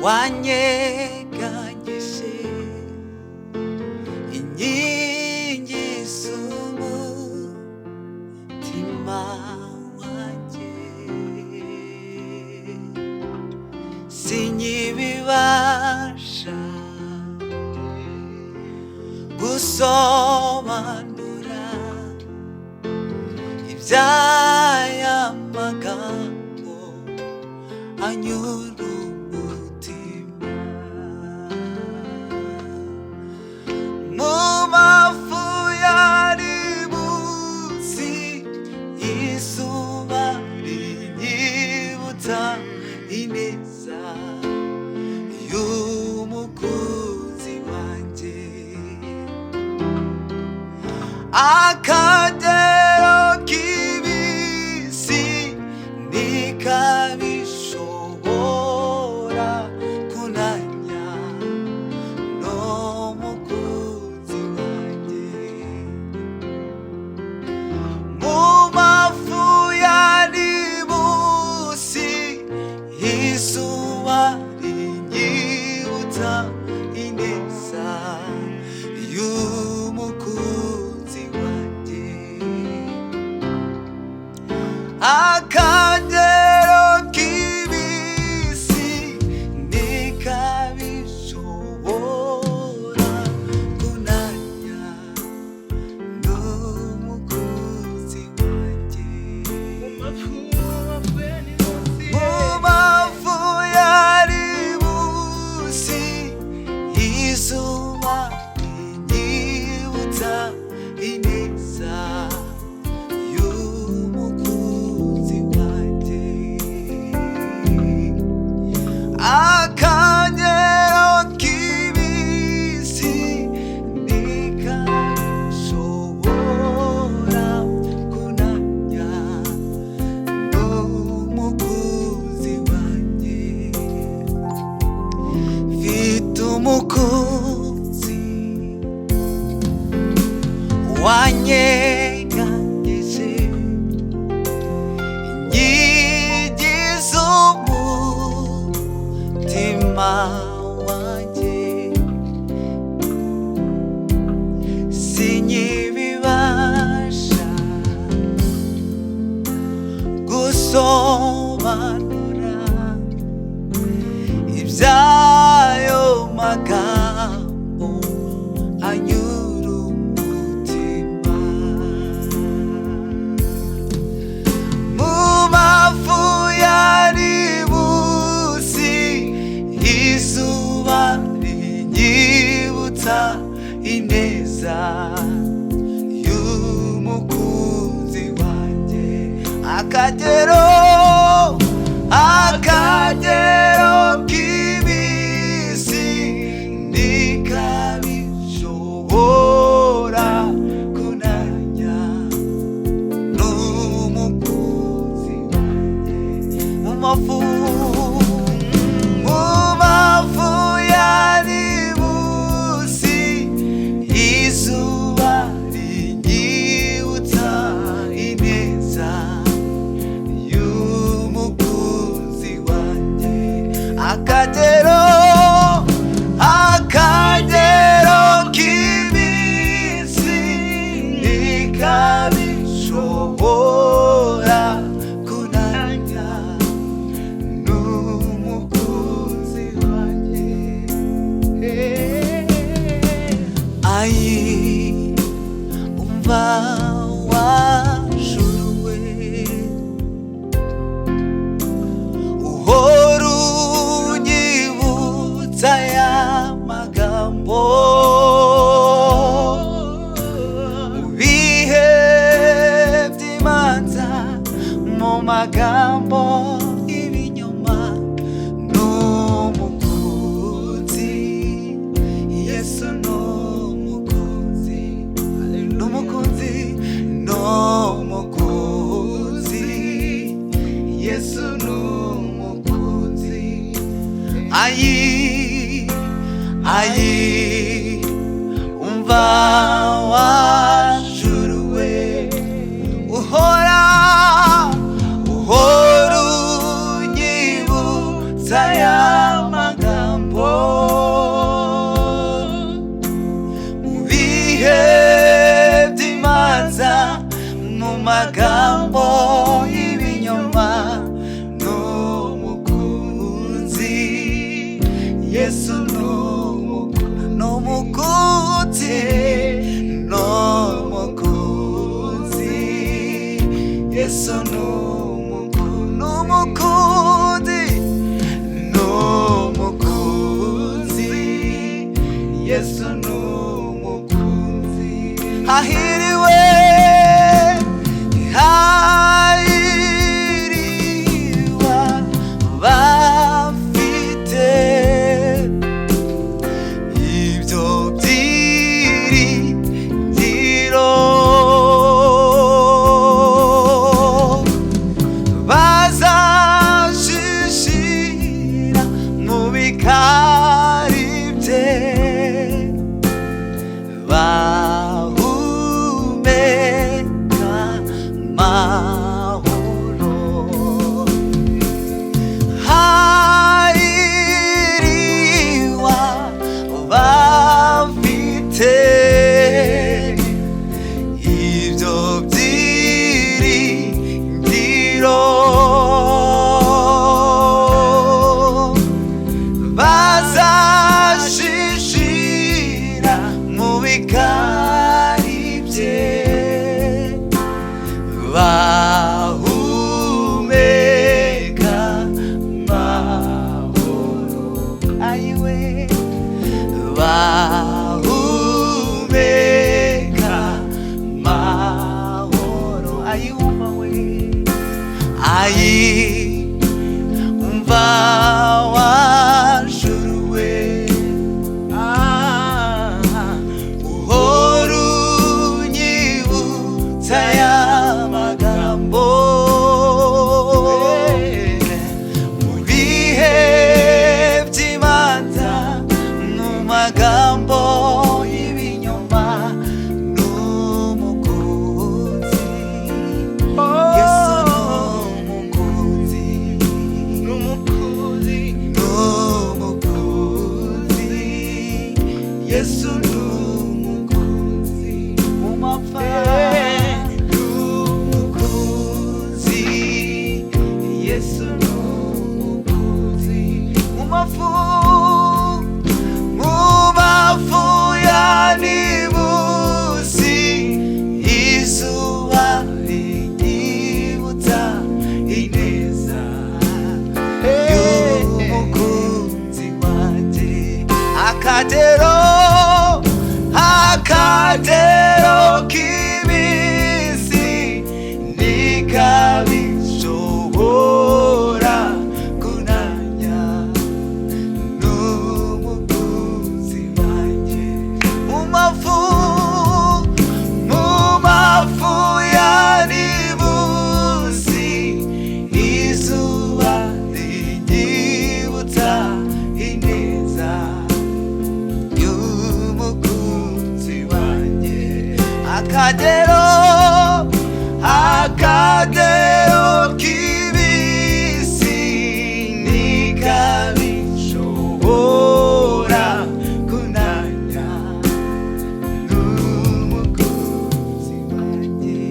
wanyeganyije inkingi z'umutima wanjye, sinkibibasha gusobanura iby'aya magambo anyura umutima. Mu mafu yari munsi y'izuba rinyibutsa ineza y'umukunzi wanjye, akagero k'ibisi ntikabishobora kunanya n'umukunzi wanjye. Mu mafu yari munsi y'izuba rinyibutsa ineza y'umukunzi wanjye, akagero k'ibisi ntikabishobora kunanya n'umukunzi wanjye. Mu mafu yari munsi y'izuba rinyibutsa ineza y'umukunzi wanjye, akagero k'ibisi ntikabishobora kunanya n'umukunzi wanjye. Mfite umukunzi wanyeganyije inkingi z'umutima wanjye, sinkibibasha gusobanura iby'ayo magambo anyura umutima. Mu mafu yari munsi y'izuba rinyibutsa ineza y'umukunzi wanjye, akagero k'ibisi ntikabishobora kunanya n'umukunzi wanjye. Mu mafu yari munsi y'izuba rinyibutsa ineza y'umukunzi wanjye, akagero k'ibisi ntikabishobora kunanya n'umukunzi wanjye. Ayi umva wajuruwe, uhora unyibutsa aya magambo mu bihe by'imanza, mu magambo y'ibinyoma n'umukunzi Yesu, n'umukunzi Yesu n'umukunzi. Ayi umva wajuruwe, uhora unyibutsa aya magambo magambo y'ibinyoma n'umukunzi. Yesu n'umukunzi, n'umukunzi. Yesu n'umukunzi, n'umukunzi. Yesu n'umukunzi. Hahiriwe, hahiriwe bafite ibyo byiringiro, bazashishira mu bikari bye, bahumeka amahoro. Hahiriwe bafite ibyo byiringiro, bazashishira mu bikari bye, bahumeka amahoro. Ayiwe, bahumeka amahoro. Ayiwumva we, ayiwumva wanjuruwe, uhora unyibutsa ya magambo mu bihe by'imanza, mu magambo y'ibinyoma n'umukunzi. Yesu n'umukunzi, n'umukunzi, n'umukunzi. Yesu n'umukunzi mu mapfa, n'umukunzi. Yesu n'umukunzi mu mafu, mu mafu ya nibusi, izuba rinyibutsa ineza y'umukunzi wanjye. Akagero, akagero k'ibisi ntikabishobora kunanya n'umukunzi wanjye. Mu mafu, mu mafu ya nibusi, izuba rinyibutsa ineza y'umukunzi wanjye. Akagero, akagero k'ibisi ntikabishobora kunanya n'umukunzi wanjye.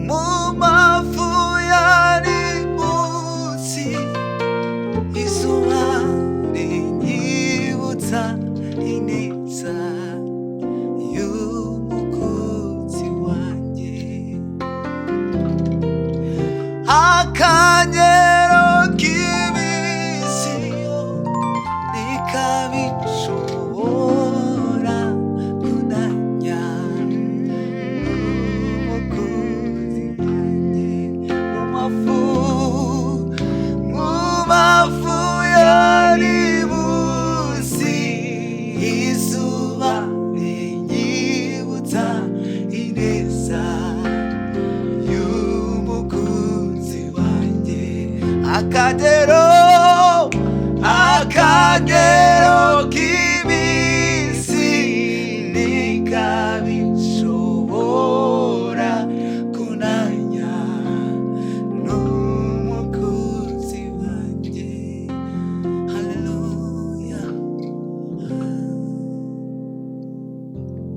Mu mafu ya nibusi, izuba rinyibutsa ineza y'umukunzi wanjye. Akagero k'ibisi ntikabishobora kunanya n'umukunzi wanjye. Mu mafu, mu mafu ya nibusi, izuba rinyibutsa ineza y'umukunzi wanjye. Akagero,